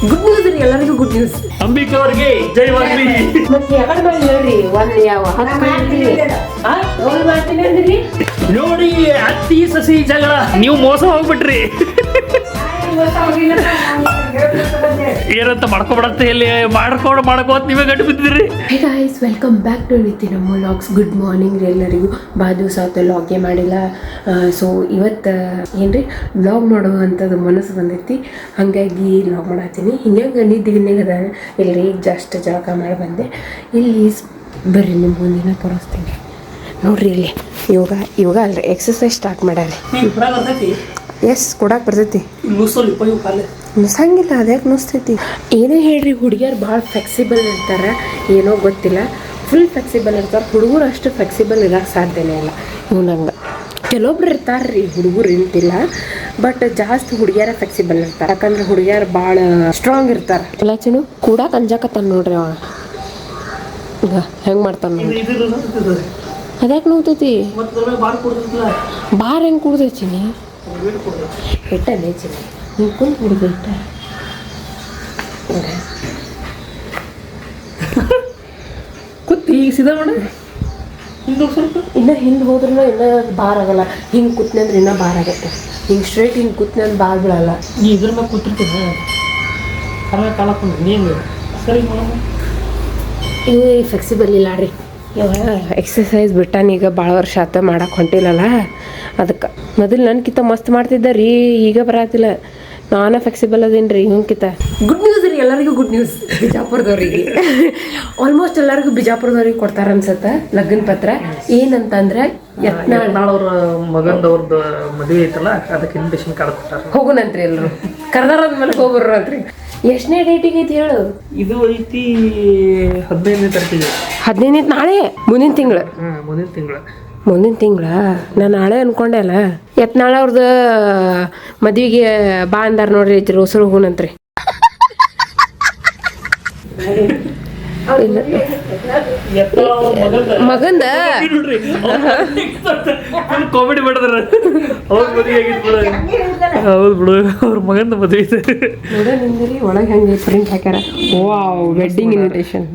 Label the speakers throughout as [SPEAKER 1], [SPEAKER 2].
[SPEAKER 1] Good news ರೀ, ಎಲ್ಲರಿಗೂ good news.
[SPEAKER 2] Ambika ಅವ್ರಿಗೆ ಜಯವಾಗ್ಲಿ.
[SPEAKER 1] ಮತ್ತೆ ಯಾಕಡೆ ಮಾಡಿ ಹೇಳ್ರಿ, ಒಂದ್ ಯಾವ ಮಾಡ್ತೀನಿ ಅಂದ್ರಿ.
[SPEAKER 2] ನೋಡಿ ಅತ್ತಿ ಸಸಿ ಜಗಳ, ನೀವು ಮೋಸ ಹೋಗ್ಬಿಟ್ರಿ. ಏನಂತ ಮಾಡ್ಕೊಬಿಡತ್ತೆ ಇಲ್ಲಿ ಮಾಡ್ಕೋತ ನೀವೇ ಗಟ್ಟಿ ಬಿದ್ದಿದ್ರಿ.
[SPEAKER 1] Hey guys, welcome back to Niti ನಮ್ಮ ವ್ಲಾಗ್ಸ್. ಗುಡ್ ಮಾರ್ನಿಂಗ್ ರೀ ಎಲ್ಲರಿಗೂ. ಭಾಳ ದಿವಸ ಆಯ್ತು ವ್ಲಾಗೇ ಮಾಡಿಲ್ಲ. ಸೊ ಇವತ್ತು ಏನ್ರಿ ವ್ಲಾಗ್ ಮಾಡುವಂಥದ್ದು ಮನಸ್ಸು ಬಂದೈತಿ, ಹಾಗಾಗಿ ವ್ಲಾಗ್ ಮಾಡತ್ತೀನಿ. ಹಿಂಗೆ ನಿದ್ದೆಗಿನ್ನಾಗದ ಇಲ್ಲರಿ ಜಸ್ಟ್ ಜಳಕ ಮಾಡಿ ಬಂದೆ. ಇಲ್ಲಿ ಬರ್ರಿ ನಿಮ್ಮ ಮುಂದಿನ ತೋರಿಸ್ತೀನಿ ನೋಡ್ರಿ. ಇಲ್ಲಿ ಯೋಗ ಅಲ್ರಿ, ಎಕ್ಸಸೈಸ್ ಸ್ಟಾರ್ಟ್ ಮಾಡ್ಯಾರಿ. ಎಸ್ ಕೊಡಕ್ಕೆ ಬರ್ತೈತಿ, ನುಸಂಗಿಲ್ಲ. ಅದ್ಯಾಕೆ ನುಸ್ತೈತಿ? ಏನೇ ಹೇಳ್ರಿ, ಹುಡುಗಿಯರು ಭಾಳ ಫ್ಲೆಕ್ಸಿಬಲ್ ಇರ್ತಾರೆ, ಏನೋ ಗೊತ್ತಿಲ್ಲ. ಫುಲ್ ಫ್ಲೆಕ್ಸಿಬಲ್ ಇರ್ತಾರೆ. ಹುಡುಗರು ಅಷ್ಟು ಫ್ಲೆಕ್ಸಿಬಲ್ ಇರೋಕ್ಕೆ ಸಾಧ್ಯನೇ ಇಲ್ಲ. ನಂಗೆ ಕೆಲವೊಬ್ರು ಇರ್ತಾರೆ ರೀ, ಹುಡುಗರು ಇಂತಿಲ್ಲ, ಬಟ್ ಜಾಸ್ತಿ ಹುಡುಗಿಯರ ಫ್ಲೆಕ್ಸಿಬಲ್ ಇರ್ತಾರೆ. ಯಾಕಂದ್ರೆ ಹುಡುಗಿಯರು ಭಾಳ ಸ್ಟ್ರಾಂಗ್ ಇರ್ತಾರೆ. ಎಲ್ಲ ಚಿನ್ನು ಕೂಡಕ್ಕೆ ಅಂಜಾಕತ್ತಾನ ನೋಡ್ರಿ ಅವ. ಈಗ ಹೆಂಗೆ ಮಾಡ್ತಾನೆ ನೋಡಿ. ಅದ್ಯಾಕೆ ನೋಡ್ತೈತಿ? ಬಾರ್ ಹೆಂಗೆ ಕುಡ್ದೈತಿ ನೀ ಇಟ್ಟಲ್ಲೇ ಚಿನ್ನ, ನೀವು ಕುಂತು ಬಿಡುದು ಇಟ್ಟ.
[SPEAKER 2] ಕೂತ್ ಈಗ ಸಿದ್ಧ ಮಾಡಿ ಸ್ವಲ್ಪ
[SPEAKER 1] ಇನ್ನೂ ಹಿಂದೆ ಹೋದ್ರೂ ಇನ್ನೂ ಬಾರ್ ಆಗಲ್ಲ. ಹಿಂಗೆ ಕೂತ್ನೆ ಅಂದ್ರೆ ಇನ್ನೂ ಬಾರ್ ಆಗತ್ತೆ. ಹಿಂಗೆ ಸ್ಟ್ರೈಟ್ ಹಿಂಗೆ ಕೂತ್ನೆ ಅಂದ್ರೆ ಬಾರ್ ಬೀಳಲ್ಲ.
[SPEAKER 2] ನೀ ಇದ್ರ ಮ್ಯಾಗ ಕೂತಿರ್ತೀನಿ ಕಾಲಕ್ಕೊಂಡ್ರಿ ನೀನು ಸರಿ ಮಾಡಮ್ಮ.
[SPEAKER 1] ಇವು ಫ್ಲೆಕ್ಸಿಬಲ್ ಇಲ್ಲ ರೀ. ಇವಾಗ ಎಕ್ಸಸೈಸ್ ಬಿಟ್ಟಾನೀಗ ಭಾಳ ವರ್ಷ ಆತ ಮಾಡಕ್ಕೆ ಹೊಂಟಿಲ್ಲಲ್ಲ, ಅದಕ್ಕೆ. ಮೊದಲು ನನ್ಕಿಂತ ಮಸ್ತ್ ಮಾಡ್ತಿದ್ದ ರೀ, ಈಗ ಬರತ್ತಿಲ್ಲ. ನಾನು ಫ್ಲೆಕ್ಸಿಬಲ್ ಅದೇನು ರೀ ಇವನ್ಕಿಂತ. ಗುಡ್ ನ್ಯೂಸ್ ರೀ, ಎಲ್ಲರಿಗೂ ಗುಡ್ ನ್ಯೂಸ್. ಬಿಜಾಪುರದವ್ರಿಗೆ ಆಲ್ಮೋಸ್ಟ್ ಎಲ್ಲರಿಗೂ ಬಿಜಾಪುರದವ್ರಿಗೆ ಕೊಡ್ತಾರೆ ಅನ್ಸತ್ತೆ ಲಗ್ನ ಪತ್ರ. ಏನಂತಂದ್ರೆ
[SPEAKER 2] ಯತ್ನಾಳ್ ಅವ್ರ ಮಗಂದವ್ರದ್ದು ಮದುವೆ ಐತಲ್ಲ, ಅದಕ್ಕೆ ಇನ್ವಿಟೇಷನ್ ಕಾರ್ಡ್ ಕೊಟ್ಟಾರ.
[SPEAKER 1] ಹೋಗುನಂತ್ರಿ ಎಲ್ರು ಕರ್ದಾರಂದ್ಮೇಲೆ ಹೋಗ್ಬರ್ರಂತ್ರಿ. ಎಷ್ಟನೇ ಡೇಟಿಗೆ ಐತಿ ಹೇಳು?
[SPEAKER 2] ಇದು ಐತಿ 15ನೇ ತಾರೀಕಿಗೆ.
[SPEAKER 1] 15ನೇ ನಾಳೆ? ಮುಂದಿನ ತಿಂಗಳು? ಮುಂದಿನ ತಿಂಗಳ? ನಾನು ನಾಳೆ ಅನ್ಕೊಂಡೆ ಅಲ್ಲ. ಯತ್ನಾಳ ಅವ್ರದ್ದು ಮದ್ವಿಗೆ ಬಾ ಅಂದಾರ ನೋಡ್ರಿ, ಐತಿ ರೋಸರು ಹೋಗುನಂತ್ರಿ. ಮಗಂದ
[SPEAKER 2] ಕಾಮಿಡಿ ಮಾಡಿದ್ರ ಅವ್ರ ಮದುವೆ ಆಗಿತ್ತು. ಹೌದು ಬಿಡು, ಅವ್ರ ಮಗಂದ ಮದುವೆ ಐತೆ.
[SPEAKER 1] ನೋಡ್ರಿ ಒಳಗೆ ಹಂಗೆ ಪ್ರಿಂಟ್ ಹಾಕ್ಯಾರ. ವಾವ್, ವೆಡ್ಡಿಂಗ್ ಇನ್ವಿಟೇಷನ್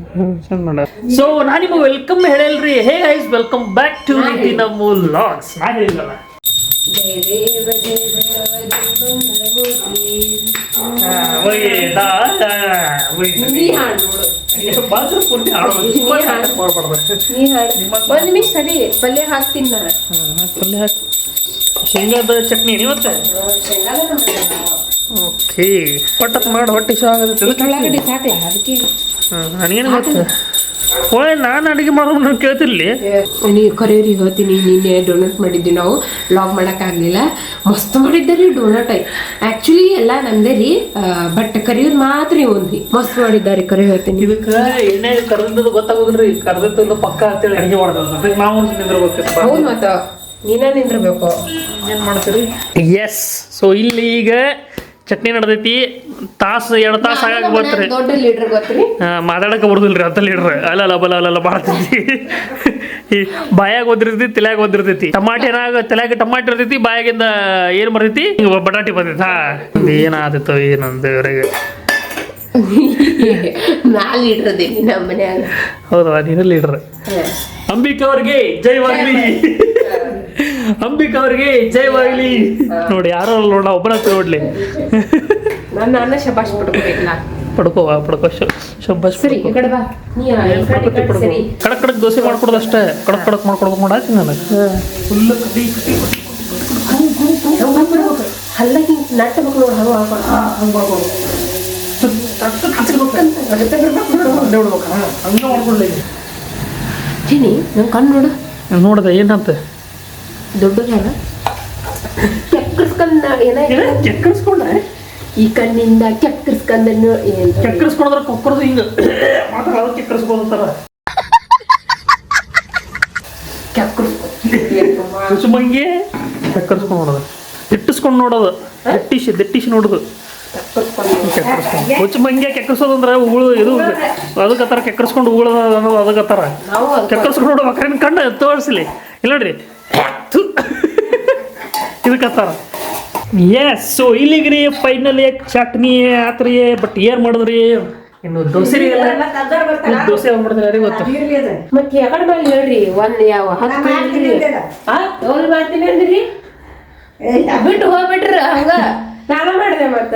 [SPEAKER 2] ಚಂದ ಮಾಡ. ಸೊ ನಾನು ನಿಮಗೆ ವೆಲ್ಕಮ್ ಹೇಳಲ್ರಿ. Hey guys, welcome back to Niti ನಮ್ಮ ವ್ಲಾಗ್ಸ್. ನಾ ಹೇಳಿಲ್ಲಲ್ಲ,
[SPEAKER 1] ಒಂದ್ ನಿಮಿಷ ತಡಿ, ಪಲ್ಯ ಹಾಕ್ತೀನಿ ನಾನು.
[SPEAKER 2] ಪಲ್ಯ ಹಾಕಿ ಶೇಂಗಾದ ಚಟ್ನಿ ಇವತ್ತೆ. ಓಕೆ, ಪಟ್ಟತ್ ಮಾಡಿ ಹೊಟ್ಟೆ ಶೋ ಆಗುತ್ತೆ.
[SPEAKER 1] ಉಳ್ಳಾಗಡ್ಡಿ ಸಾಕಲ್ಲ ಅದಕ್ಕೆ.
[SPEAKER 2] ನನಗೇನು ಗೊತ್ತು, ಓಯ್ ನಾನು ಅಡುಗೆ ಮಾಡೋದು ನಾನು ಕೇಳ್ತಿರ್ಲಿ.
[SPEAKER 1] ನೀವು ಕರೆಯೋರಿಗೆ ಹೇಳ್ತೀನಿ, ನಿನ್ನೆ ಡೋನಟ್ ಮಾಡಿದ್ವಿ ನಾವು, ಲಾಗ್ ಮಾಡೋಕ್ಕಾಗಲಿಲ್ಲ. ಮಸ್ತ್ ಮಾಡಿದ್ದಾರೆ ರೀ ಡೋನಟ್. ಆ್ಯಕ್ಚುಲಿ ಎಲ್ಲ ನಮ್ದೇ ರೀ, ಬಟ್ ಕರಿಯೋದು ಮಾತ್ರ ಒಂದ್ರಿ ಮಸ್ತ್ ಮಾಡಿದ್ದಾರೆ. ಕರೆ ಹೇಳ್ತೀನಿ.
[SPEAKER 2] ಇದಕ್ಕೆ ಎಣ್ಣೆ ಕರೆದಿದ್ದು ಗೊತ್ತಾಗೋದ್ರಿ, ಕರೆದಿದ್ದು ಪಕ್ಕ ಅಂತೇಳಿ ಅಡುಗೆ ಮಾಡೋದು ನಾವು ನಿಂದಿರ್ಬೇಕು.
[SPEAKER 1] ಹೌದು, ಮತ್ತು ನೀನೇ ನಿಂದಿರ್ಬೇಕು.
[SPEAKER 2] ಏನು ಮಾಡ್ತೀರಿ? ಎಸ್. ಸೊ ಇಲ್ಲಿ ಈಗ ಚಟ್ನಿ ನಡೆದೈತಿ. ತಾಸು 2 ತಾಸು ಆಗಾಕ ಬರ್ತೀರಿ.
[SPEAKER 1] ದೊಡ್ಡ ಲೀಡ್ರ್ ಗೊತ್ತ್ರಿ,
[SPEAKER 2] ಮಾತಾಡಕ್ಕೆ ಬರೋದಿಲ್ರಿ ಅಂತ ಲೀಡ್ರ್. ಅಲ್ಲ ಮಾಡ್ತೈತಿ. ಈ ಬಾಯಾಗ ಓದಿರ್ತೈತಿ, ತಲೆಯಾಗ ಓದಿರ್ತೈತಿ. ಟಮಾಟೆನಾಗ ತಲೆಯಾಗ ಟಮಾಟೆ ಇರ್ತೈತಿ, ಬಾಯಾಗಿಂದ ಏನು ಬರ್ತೈತಿ? ಬಟಾಟಿ ಬಂದೈತಿ. ಏನಾದಿತ್ತು ಏನಂದು ಇವ್ರಿಗೆ
[SPEAKER 1] ನಾ ಲೀಡ್ರ್ ಅದೇನಿ ನಮ್ಮ ಮನ್ಯಾಗ.
[SPEAKER 2] ಹೌದಾ, ನೀನು ಲೀಡ್ರ್. ಅಂಬಿಕಾ ಅವ್ರಿಗೆ ಜಯವಾಗ್ಲಿ. ಅಂಬಿಕಾ ಅವ್ರಿಗೆ ಜಯವಾಗ್ಲಿ. ನೋಡಿ, ಯಾರು ನೋಡ ಒಬ್ಬರ ನೋಡ್ಲಿ.
[SPEAKER 1] ನಾನು ಶಬಾಷ್ ಪಡ್ಕೋಬೇಕಲ್ಲ.
[SPEAKER 2] ಪಡ್ಕೋ ಶಬಾಷ್.
[SPEAKER 1] ಸರಿ, ಈ ಕಡೆ ಬಾ. ಸರಿ,
[SPEAKER 2] ಕಡಕ್ ದೋಸೆ ಮಾಡ್ಕೊಡೋದು ಅಷ್ಟೇ. ಕಡಕ್ ಮಾಡ್ಕೊಡ್ಬೇಕು ಮಾಡಾತಿ ನನಗೆ. ಫುಲ್
[SPEAKER 1] ಹಲ್ಲ ಹಿಂಗೆ ನಾಟಬೇಕು ನೋಡಿ, ಹಂಗೆ ಮಾಡ್ಕೊಂಡು
[SPEAKER 2] ಹಂಗೆ ಮಾಡ್ಕೊಳ್ಳಿ.
[SPEAKER 1] ಚೀನಿ ನಂಗೆ ಕಣ್ಣು ನೋಡು.
[SPEAKER 2] ನೋಡದ ಏನಂತ
[SPEAKER 1] ದೊಡ್ಡದಲ್ಲ, ಕೆಕ್ಕರ್ಸ್ಕೊಂಡ
[SPEAKER 2] ಕೆಕ್ಕರ್ಸ್ಕೊಂಡ
[SPEAKER 1] ಈ ಕಣ್ಣಿಂದ ಕೆಕ್ಕರ್ಸ್ಕೊಂಡನ್ನು
[SPEAKER 2] ಕೆಕ್ಕರ್ಸ್ಕೊಂಡ್ರೆ ಕೊಕ್ಕರ್ದು ಹಿಂಗ ಮಾತಾಡೋದು ಕೆಕ್ಕರ್ಸ್ಕೊಂಡ್ತಾರ. ಸುಮ್ಮಂಗೆ ಕೆಕ್ಕರ್ಸ್ಕೊಂಡು ನೋಡೋದು, ಇಟ್ಟಿಸ್ಕೊಂಡು ನೋಡೋದು, ದಟ್ಟಿಸಿ ನೋಡೋದು. ಹುಚ್ಚಮಂಗೆ ಕೆಕ್ಕರ್ಸೋದಂದ್ರೆ ಉಗುಳು ಇದು ಅದಕ್ಕತ್ತಾರ. ಕೆಕ್ಕರ್ಸ್ಕೊಂಡು ಉಗುಳದ ಅದಕ್ಕತ್ತಾರ. ಕೆಕ್ಕರ್ಸ್ಕೊಂಡು ನೋಡೋ ಮಕ್ಕಳಿನ ಕಣ್ಣು ತೋರಿಸಲಿ. ಇಲ್ಲ ನೋಡ್ರಿ, ಇದಕ್ಕತ್ತಾರ. ಎಸ್ ಸೊ ಇಲ್ಲಿಗ್ರಿ ಫೈನಲ್ ಚಟ್ನಿ ಆತ್ರಿ ಬಟ್ ಏನ್ ಮಾಡಿದ್ರಿ ಇನ್ನು ದೋಸೆ ರೀ ಎಲ್ಲ ದೋಸೆ ಯಾವಾಗ ಗೊತ್ತು
[SPEAKER 1] ಮತ್ತೆ ಯಾಕಡೆ ಮಾಡಿ ಹೇಳ್ರಿ ಒಂದ್ ಯಾವ ಹೋಗಿ ಮಾಡ್ತೀನಿ ಅಂದ್ರಿ ಬಿಟ್ಟು ಹೋಗ್ಬಿಟ್ರ ಹಂಗ ನಾನು ಮಾಡಿದೆ ಮತ್ತ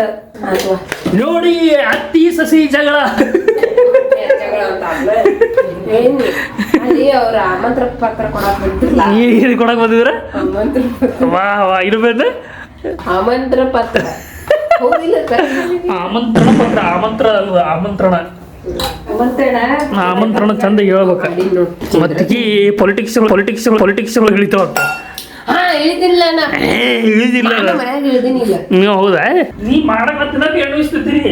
[SPEAKER 2] ನೋಡಿ ಅತ್ತಿ ಸಸಿ ಜಗಳ
[SPEAKER 1] ಅಲ್ಲಿ ಅವ್ರ ಆಮಂತ್ರ ಪತ್ರ ಕೊಡಕ್ ಬಿಟ್ಟಿಲ್ಲ
[SPEAKER 2] ಏನು ಕೊಡಕ್ ಬಂದಿದ್ರ
[SPEAKER 1] ಆಮಂತ್ರ
[SPEAKER 2] ವಾ ವಾ ಇರ್ಬೇಕು
[SPEAKER 1] ಆಮಂತ್ರ ಪತ್ರ ಹೋಗಿಲ್ಲ
[SPEAKER 2] ಆಮಂತ್ರಣ ಪತ್ರ ಆಮಂತ್ರ ಅಲ್ವ ಆಮಂತ್ರಣ ಆಮಂತ್ರಣ ಚಂದ ಹೇಳ್ಬೇಕ ಮತ್ತೀಗ ಪೊಲಿಟಿಕ್ಸ್ ಒಳಗೆ ಇಳಿತಾವ
[SPEAKER 1] ಹಾ ಇಳಿದಿಲ್ಲ ನಾ
[SPEAKER 2] ಇಳಿದಿಲ್ಲ
[SPEAKER 1] ಮನ್ಯಾಗ ಇಳಿದಿನಿಲ್ಲ
[SPEAKER 2] ನೀವು ಹೌದಾ ನೀ ಮಾಡಕತ್ತಿನ ಎಣ್ಣಿಸ್ತೀರಿ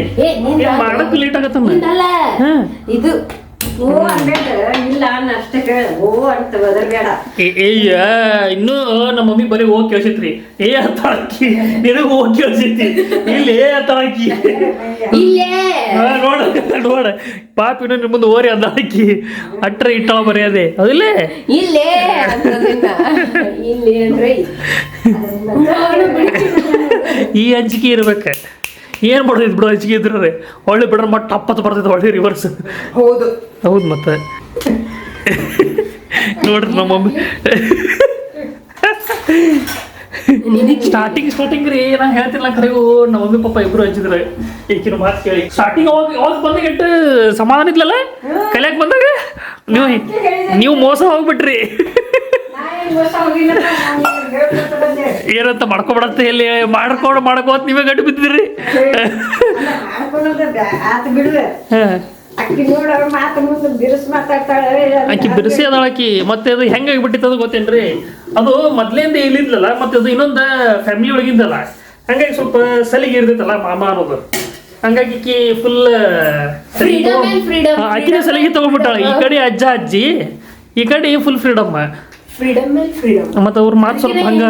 [SPEAKER 2] ಮಾಡಕ್ ಲೇಟ್ ಆಗತ್ತಮ್ಮ
[SPEAKER 1] ಅಲ್ಲ ಇದು ಓ ಅನ್ಬೇಡ ಇಲ್ಲ ಅಷ್ಟೇ ಓ ಅಂತ ಬದರ್ಬೇಡ
[SPEAKER 2] ಏಯ್ಯ ಇನ್ನೂ ನಮ್ಮ ಮಮ್ಮಿ ಬರೀ ಹೋಗಿ ಕೇಳ್ಸೈತ್ರಿ ಏ ಅತ್ತಾಕಿ ನಿನಗೆ ಹೋಗಿ ಕೇಳ್ಸೈತಿ ಇಲ್ಲಿ ಏ ಅತ್ತಾಕಿ
[SPEAKER 1] ಇಲ್ಲೇ
[SPEAKER 2] ನೋಡ ಪಾಪ ಇನ್ನೂ ನಿಮ್ಮ ಮುಂದೆ ಓರಿ ಅದಾಕಿ ಅಟ್ರ ಇಟ್ಟಳ ಬರೆಯದೆ ಅದಿಲ್ಲೇ
[SPEAKER 1] ಇಲ್ಲೇ ಅಂತದನ್ನ ಇಲ್ಲಿ ಅಂದ್ರೆ
[SPEAKER 2] ಈ ಅಂಜಿಕೆ ಇರ್ಬೇಕ ಏನು ಮಾಡೋದು ಬಿಡು ಅಂಜಿಕೆ ಇದ್ರೆ ಒಳ್ಳೆ ಬಿಡ್ರ ಮಟ್ಟ ಟಪ್ಪತ್ತು ಬರ್ತೈತೆ ಒಳ್ಳೆ ರಿವರ್ಸ್
[SPEAKER 1] ಹೌದು
[SPEAKER 2] ಹೌದು ಮತ್ತೆ ನೋಡ್ರಿ ನಮ್ಮ ಮಮ್ಮಿ ಸ್ಟಾರ್ಟಿಂಗ್ ರೀ ನಾನು ಹೇಳ್ತಿಲ್ಲ ಕರೆಗೂ ನಮ್ಮ ಮಮ್ಮಿ ಪಾಪ ಇಬ್ರು ಹಚ್ಚಿದ್ರೆ ಈಕಿನ ಮಾತು ಕೇಳಿ ಸ್ಟಾರ್ಟಿಂಗ್ ಅವಾಗ ಬಂದಾಗ ಎಷ್ಟು ಸಮಾಧಾನ ಇದ್ಲಲ್ಲ ಕಲಿಯಕ್ಕೆ ಬಂದಾಗ ನೀವು ಮೋಸ ಹೋಗ್ಬಿಟ್ರಿ ಏನಂತ ಮಾಡ್ಕೊಬಿಡತ್ತೆ ಎಲ್ಲಿ ಮಾಡ್ಕೋತ್ ನೀವೇ ಗಟ್ಟಿ ಬಿದ್ದಿದ್ರಿ ಆಕಿ ಬಿರ್ಸಿ ಅದಾಳ ಆಕಿ ಮತ್ತೆ ಅದು ಹೆಂಗಾಗಿ ಬಿಟ್ಟಿತ್ತದ ಗೊತ್ತೇನ್ರಿ ಅದು ಮೊದ್ಲಿಂದ ಇಲ್ಲಿದ್ಲಲ್ಲ ಮತ್ತೆ ಅದು ಇನ್ನೊಂದು ಫ್ಯಾಮಿಲಿ ಒಳಗಿಂದಲ್ಲ ಹಂಗಾಗಿ ಸ್ವಲ್ಪ ಸಲಿಗೆ ಇರ್ತೈತಲ್ಲ ಮಾಮ ಅನ್ನೋದು ಹಂಗಾಗಿ ಆಕಿ ಫುಲ್ ಆಕಿನ ಸಲಿಗೆ ತಗೊಂಡ್ಬಿಟ್ಟಾಳ ಈ ಕಡೆ ಅಜ್ಜ ಅಜ್ಜಿ ಈ ಕಡೆ ಫುಲ್ ಫ್ರೀಡಮ್ ಮತ್ತೆ ಅವ್ರ ಮಾತು ಸ್ವಲ್ಪ ಹಂಗ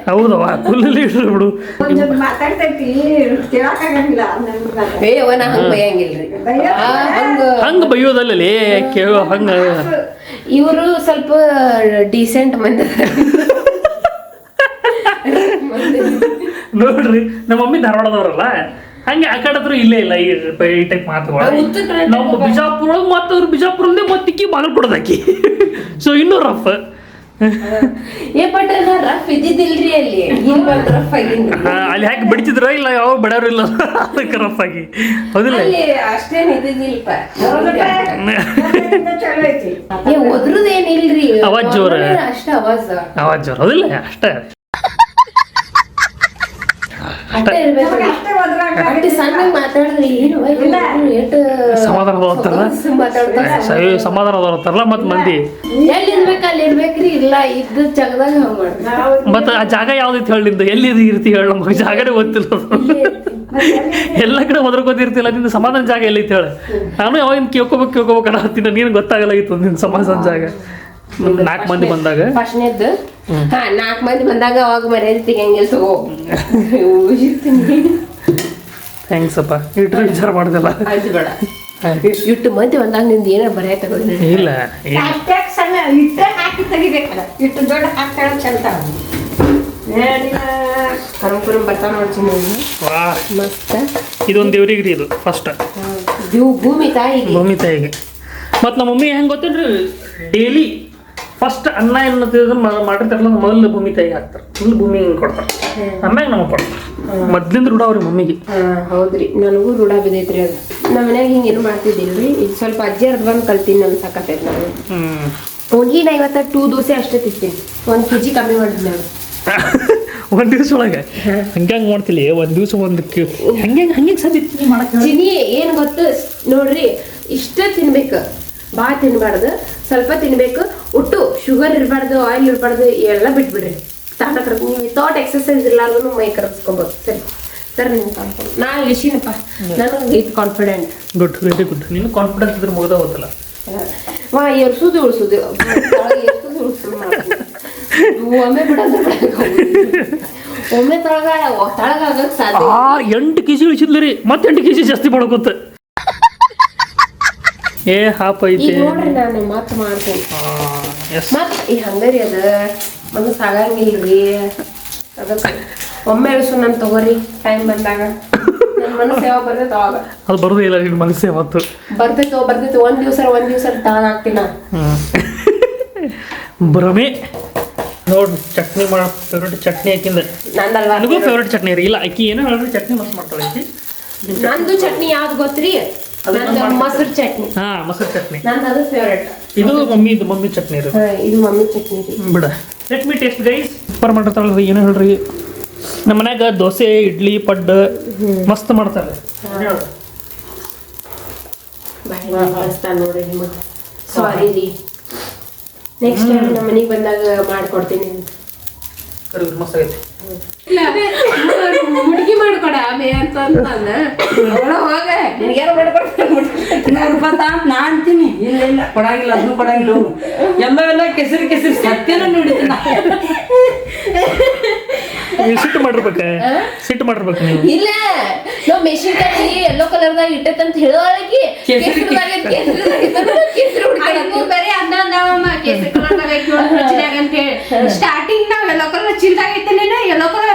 [SPEAKER 2] ಹೌದವ ಫುಲ್ ಲೀಡರ್ ಬಿಡು ಹಂಗ ಬೈಯೋದಲ್ಲೇ ಕೇಳೋ ಹಂಗ
[SPEAKER 1] ಇವರು ಸ್ವಲ್ಪ ಡೀಸೆಂಟ್ ಮಂದಿ
[SPEAKER 2] ನೋಡ್ರಿ ನಮ್ಮ ಮಮ್ಮಿ ಧಾರವಾಡದವ್ರಲ್ಲ ಹಂಗೆ ಆ ಕಡೆ ಹತ್ರ ಇಲ್ಲೇ ಇಲ್ಲ ಈ ಟೈಪ್ ಮಾತುಗಳು ನಾವು ಬಿಜಾಪುರ ಒಳಗೆ ಮಾತವ್ರು ಬಿಜಾಪುರಲ್ಲೇ ಮತ್ತಿಕ್ಕಿ ಬಾಗಲ್ ಕೊಡೋದಾಕಿ ಸೊ ಇನ್ನೂ ರಫ್ ಅಲ್ಲಿ ಹಾಕಿ ಬಿಡ್ತಿದ್ರ ಇಲ್ಲ ಯಾವ ಬಡವ್ರು ಇಲ್ಲ ಅದಕ್ಕೆ ರಫ್ ಆಗಿ ಹೌದಿಲ್ಲ ಅವಾಜ್ ಜೋರ ಅವಾಜ್ ಜೋರ ಹೌದಿಲ್ಲ ಅಷ್ಟೇ ಸಮಾಧಾನ ಅಂತಾರಲ್ಲ ಮತ್ ಮಂದಿ ಮತ್ತ ಆ ಜಾಗ ಯಾವ್ದೈತಿ ಹೇಳಿದ್ದು ಎಲ್ಲಿ ಇರ್ತಿ ಹೇಳ ನಮಗೆ ಜಾಗನೇ ಗೊತ್ತಿಲ್ಲ ಎಲ್ಲ ಕಡೆ ಹೊದ್ರಕೋತಿರ್ತಿಲ್ಲ ನಿಂದು ಸಮಾಧಾನ ಜಾಗ ಎಲ್ಲೈತಿ ಹೇಳ ನಾನು ಯಾವಾಗ ಕೇಳ್ಕೊಬೇಕು ಅನ್ನತ್ತೀನಿ ನೀನು ಗೊತ್ತಾಗಲಾಗಿತ್ತು ನಿನ್ ಸಮಾಧಾನ ಜಾಗ 4 ಮಂದಿ ಬಂದಾಗ
[SPEAKER 1] ಫಸ್ಟ್ನೇದ್ದು 4 ಮಂದಿ ಬಂದಾಗ ಅವಾಗ ಮರ್ಯಾದೆ ತೆಗಿಯಂಗಿಲ್ಲ ತಗೋ
[SPEAKER 2] ಥ್ಯಾಂಕ್ಸ್ ಅಪ್ಪ ಇಟ್ಟು ವಿಚಾರ ಮಾಡ್ದಲ್ಲ
[SPEAKER 1] ಆಯ್ತು ಬೇಡ ಇಟ್ಟು ಮಂದಿ ಬಂದಾಗ ನಿಂದು ಏನಾರು ಬರೆಯ ತಗೊಂಡು
[SPEAKER 2] ಇಲ್ಲ
[SPEAKER 1] ಸಣ್ಣ ಇಟ್ಟೆ ಹಾಕಿ ತೆಗಿಬೇಕಲ್ಲ ಇಟ್ಟು ದೊಡ್ಡ ಹಾಕ್ತಾಳ ಚಂದ ಕರ್ಮ ಬರ್ತಾ ನೋಡ್ತೀನಿ ಮಸ್ತ
[SPEAKER 2] ಇದೊಂದು ದೇವ್ರಿಗೆ ರೀ ಇದು ಫಸ್ಟ್
[SPEAKER 1] ಭೂಮಿ
[SPEAKER 2] ತಾಯಿಗೆ ಮತ್ತು ನಮ್ಮ ಮಮ್ಮಿ ಹೆಂಗೆ ಗೊತ್ತೇನ್ರಿ ಡೈಲಿ ಫಸ್ಟ್ ಅನ್ನ ಏನು ಮಾಡಿರ್ತಾರಲ್ಲ ಮೊದಲು ಭೂಮಿ ತಾಯಿಗೆ ಹಾಕ್ತಾರೆ ಫುಲ್ ಭೂಮಿ ಹಿಂಗೆ ಕೊಡ್ತಾರೆ ಆಮ್ಯಾಗ ನಮಗೆ ಕೊಡ್ತಾರೆ ಮೊದ್ಲಿಂದ ರೂಢ ಅವ್ರಿ ಮಮ್ಮಿಗೆ
[SPEAKER 1] ಹೌದ್ರಿ ನನಗೂ ರೂಢ ಬಿದ್ದೈತ್ರಿ ಅದು ನಮ್ಮ ಮನ್ಯಾಗ ಹಿಂಗೇನು ಮಾಡ್ತಿದ್ದಿಲ್ರಿ ಈಗ ಸ್ವಲ್ಪ ಅಜ್ಜಿ ಅರ್ಧ ಬಂದು ಕಲ್ತೀನಿ ನಮ್ಗೆ ಸಾಕತ್ತೈತೆ ನಾನು ಒಣಗಿನ ಇವತ್ತ 2 ದೋಸೆ ಅಷ್ಟೇ ತಿಂತೀನಿ 1 kg ಕಮ್ಮಿ ಮಾಡಿದ್ವಿ ನಾನು
[SPEAKER 2] ಒಂದು ದಿವಸ ಒಳಗೆ ಹಂಗೆ ಮಾಡ್ತಿಲ್ಲ ಒಂದು ದಿವಸ ಹಂಗೆ ಸದ್ಯ ಮಾಡಕ್ಕೆ
[SPEAKER 1] ಚಿನಿ ಏನು ಗೊತ್ತು ನೋಡ್ರಿ ಇಷ್ಟ ತಿನ್ಬೇಕು ಭಾಳ ತಿನ್ಬಾರ್ದು ಸ್ವಲ್ಪ ತಿನ್ಬೇಕು ಒಟ್ಟು ಶುಗರ್ ಇರಬಾರ್ದು ಆಯಿಲ್ ಇರಬಾರ್ದು ಎಲ್ಲ ಬಿಟ್ಬಿಡ್ರಿ ತಾಟ ಕರ್ಕೊಂಡು ನೀವು ವಿತೌಟ್ ಎಕ್ಸಸೈಸ್ ಇರಲಾರ್ದು ಮೈ ಕರ್ಸ್ಕೊಬೋದು ಸರಿ ನಿಮ್ಗೆ ಕಾನ್ಫಿಡೆಂಟ್ ನಾ ಇಳಿಸಿನಪ್ಪ ನನಗೆ with confident
[SPEAKER 2] good very good ನೀನು ಕಾನ್ಫಿಡೆನ್ಸ್ ಇದ್ರೆ ಮುಗ್ದ ಹೋಗ್ತಲ್ಲ
[SPEAKER 1] ಎರ್ಸೋದು ಉಳಿಸೋದು ಒಮ್ಮೆ ಬಿಡೋದು ಒಮ್ಮೆ ತಳಗ ಸಾಧ್ಯ
[SPEAKER 2] 8 kg ಇಳಿಸಿದ್ಲಿ ರೀ ಮತ್ತೆ 8 kg ಜಾಸ್ತಿ ಮಾಡ್ಕೊತ ಏ ಹಾಪ್ ಐತಿ
[SPEAKER 1] ನೋಡ್ರಿ ನಾನು ಮತ್ತೆ ಮಾಡ್ತೇನೆ ಮತ್ತೆ ಈ ಹಂಗರಿ ಅದ ಮನಸ್ಸು ಆಗಂಗಿಲ್ರಿ ಅದಕ್ಕೆ ಒಮ್ಮೆ ಸುಮ್ಮನೆ ತಗೋರಿ ಟೈಮ್ ಬಂದಾಗ ನನ್ನ ಮನಸ್ಸು ಯಾವಾಗ ಬರ್ತೈತೆ ಅವಾಗ
[SPEAKER 2] ಅದು ಬರೋದೇ ಇಲ್ಲ ನಿನ್ನ ಮನಸ್ಸೇ ಅವತ್ತು
[SPEAKER 1] ಬರ್ತೈತೆ ಒಂದ್ ದಿವಸ ತಗೊಳಾಗ್ತೀನಿ ನಾ
[SPEAKER 2] ಭ್ರಮೆ ನೋಡ್ರಿ ಚಟ್ನಿ ಮಾಡೋ ಫೇವ್ರೇಟ್ ಚಟ್ನಿ ಹಾಕಿಂದ
[SPEAKER 1] ನಂದಲ್ವಾ
[SPEAKER 2] ನನಗೂ ಫೇವ್ರೇಟ್ ಚಟ್ನಿ ರೀ ಇಲ್ಲ ಅಕ್ಕಿ ಏನೋ ಹೇಳಿದ್ರೆ ಚಟ್ನಿ ಮಸ್ತ್ ಮಾಡ್ತಾಳೆ ಆಕಿ
[SPEAKER 1] ನಂದು ಚಟ್ನಿ ಯಾವ್ದು ಗೊತ್ತ್ರಿ ಮೊಸರು ಚಟ್ನಿ
[SPEAKER 2] ಮೊಸರು ಚಟ್ನಿ
[SPEAKER 1] ನಂದು ಅದು ಫೇವ್ರೇಟ್
[SPEAKER 2] ಇದು ಮಮ್ಮಿ ಚಟ್ನಿ ರೀ
[SPEAKER 1] ಇದು ಮಮ್ಮಿ ಚಟ್ನಿ ರೀ
[SPEAKER 2] ಬಿಡ let me taste guys super ಮಾಡಿರ್ತಾಳ್ರಿ ಏನೋ ಹೇಳ್ರಿ ನಮ್ಮ ಮನ್ಯಾಗ ದೋಸೆ ಇಡ್ಲಿ ಪಡ್ಡು ಮಸ್ತ್ ಮಾಡ್ತಾರೆ
[SPEAKER 1] ನೋಡ್ರಿ ನಿಮಗೆ ಸಾರಿ ರೀ ನೆಕ್ಸ್ಟ್ ಟೈಮ್ ನಮ್ಮ ಮನೆಗೆ ಬಂದಾಗ ಮಾಡ್ಕೊಡ್ತೀನಿ
[SPEAKER 2] ಮಸ್ತ್ ಆಗೈತಿ
[SPEAKER 1] ಹುಡುಗಿ ಮಾಡ್ಕೊಡ ಆಮೇಲೆ ಅಂತ ಹೋಗ ನಿನಗೇನು ಮಾಡ್ಕೊಡ್ತೀನಿ
[SPEAKER 3] ₹100 ನಾ ಅಂತೀನಿ ಇಲ್ಲ ಕೊಡಂಗಿಲ್ಲ ಅದನ್ನು ಕೊಡಂಗಿಲ್ಲ ಎಲ್ಲ ಕೆಸರು ಸತ್ಯನ ನೋಡಿದ್ದೀನಿ
[SPEAKER 2] ಸಿಟ್ಟು ಮಾಡಿರ್ಬೇಕು ನೀವು
[SPEAKER 1] ಇಲ್ಲ ನಾವು ಮೆಣಸಿನ್ಕಾಯಿ ಎಲ್ಲೋ ಕಲರ್ದಾಗ ಇಟ್ಟೈತಂತ ಹೇಳೋಳಗಿ
[SPEAKER 4] ಬರೀ ಅಂದ ಕೇಸರಿ ಕಲರ್ದಾಗ ಐತಿ ನೋಡಿ ಫ್ರಿಜ್ನ್ಯಾಗ ಅಂತ ಹೇಳಿ ಸ್ಟಾರ್ಟಿಂಗ್ ನಾವ್ ಎಲ್ಲೋ ಕಲರ್ ಚಿಲ್ದಾಗ ಐತೇನೇನ ಎಲ್ಲೋ ಕಲರ್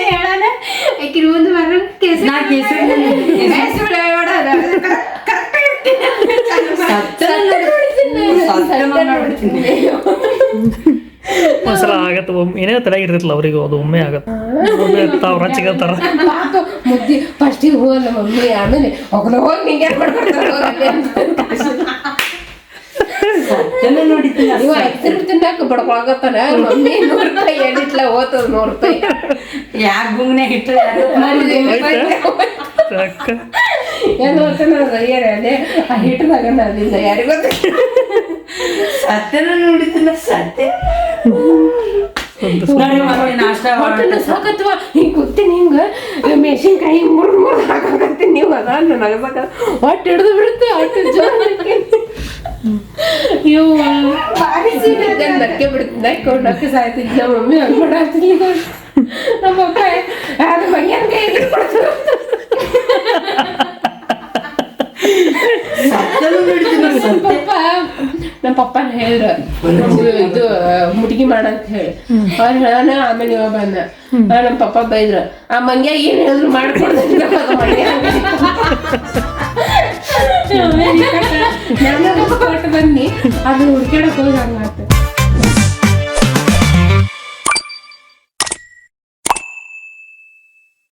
[SPEAKER 4] ಹೇಳೋಣ ಆಕಿನ ಮುಂದೆ ಬರ ಕೇಸರಿ
[SPEAKER 2] ಒಂದ್ಸಲ ಆಗತ್ತೆ ಏನೇ ತಲೆಗೆ ಇರ್ತೈತಲ್ಲ ಅವ್ರಿಗೆ ಅದು ಒಮ್ಮೆ ಆಗತ್ತೆ ತಾವ್ ರಚಿಗತ್ತಾರ
[SPEAKER 1] ಮುದ್ದಿ ಫಸ್ಟಿಗೆ ಹೋಗಲ್ಲ ಮಮ್ಮಿ ಆಮೇಲೆ ಹೋಗಿ ನಿಂಗೆ ನೀವು ಐದು ತಿನ್ನಾಕ ಬಡ್ಕೊಳಕತ್ತಾನ ಮಮ್ಮಿ ₹100 ಹೇಳಿಟ್ಲ ಹೋತದ ₹100
[SPEAKER 3] ಯಾಕ ಗುಂಗ್ನ್ಯಾಗ ಇಟ್ಟು
[SPEAKER 1] ಏನು ಅದೇ ಆ ಹಿಟ್ಟದಾಗ ಅದಿಲ್ಲ ಯಾರಿಗ
[SPEAKER 3] ಸತ್ಯನ ನೋಡಿದ್ದಿಲ್ಲ ಸತ್ಯ
[SPEAKER 1] ಸಾಕತ್ವ ಹಿಂಗ್ ಕೂತೀನಿ ಹಿಂಗ ಮೆಣಸಿನ್ಕಾಯಿ ಮುರ್ದು ಹಾಕಾಕತ್ತೀನಿ ನೀವು ಅದ ನಗಸಾಕ ಒಟ್ಟು ಹಿಡಿದು ಬಿಡುತ್ತೆ ಒಟ್ಟು ನಕ್ಕೆ ಬಿಡ್ತೀನಿ ನಕ್ಕೆ ಸಾಯ್ತಿದ್ದ ನಮ್ಮ ಮಮ್ಮಿ ಹಂಗೆ ಮಾಡಾಕ್ತಿದ್ಲಿ ನಮ್ಮ ಅಪ್ಪ ಅದು ಮಂಗ್ಯಾನ ಕೈ ನಮ್ಮ ಪಪ್ಪನ ಹೇಳಿದ್ರು ಇದು ಮುಟ್ಗಿ ಮಾಡಂತ ಹೇಳಿ ಅವ್ರು ಹೇಳೋಣ ಆಮೇಲೆ ಇವಾಗ ಬಂದ ನಮ್ಮ ಪಪ್ಪ ಬೈದ್ರು ಆ ಮಂಗ್ಯ ಏನ್ ಹೇಳಿದ್ರು ಮಾಡ್ಕೊಡ್ತೀನಿ ನಾನು ಕೊಟ್ಟು ಬನ್ನಿ ಅದು ಹುಡ್ಕ್ಯಾಡಕ್ ಹೋಗಿ ಹಂಗಾತ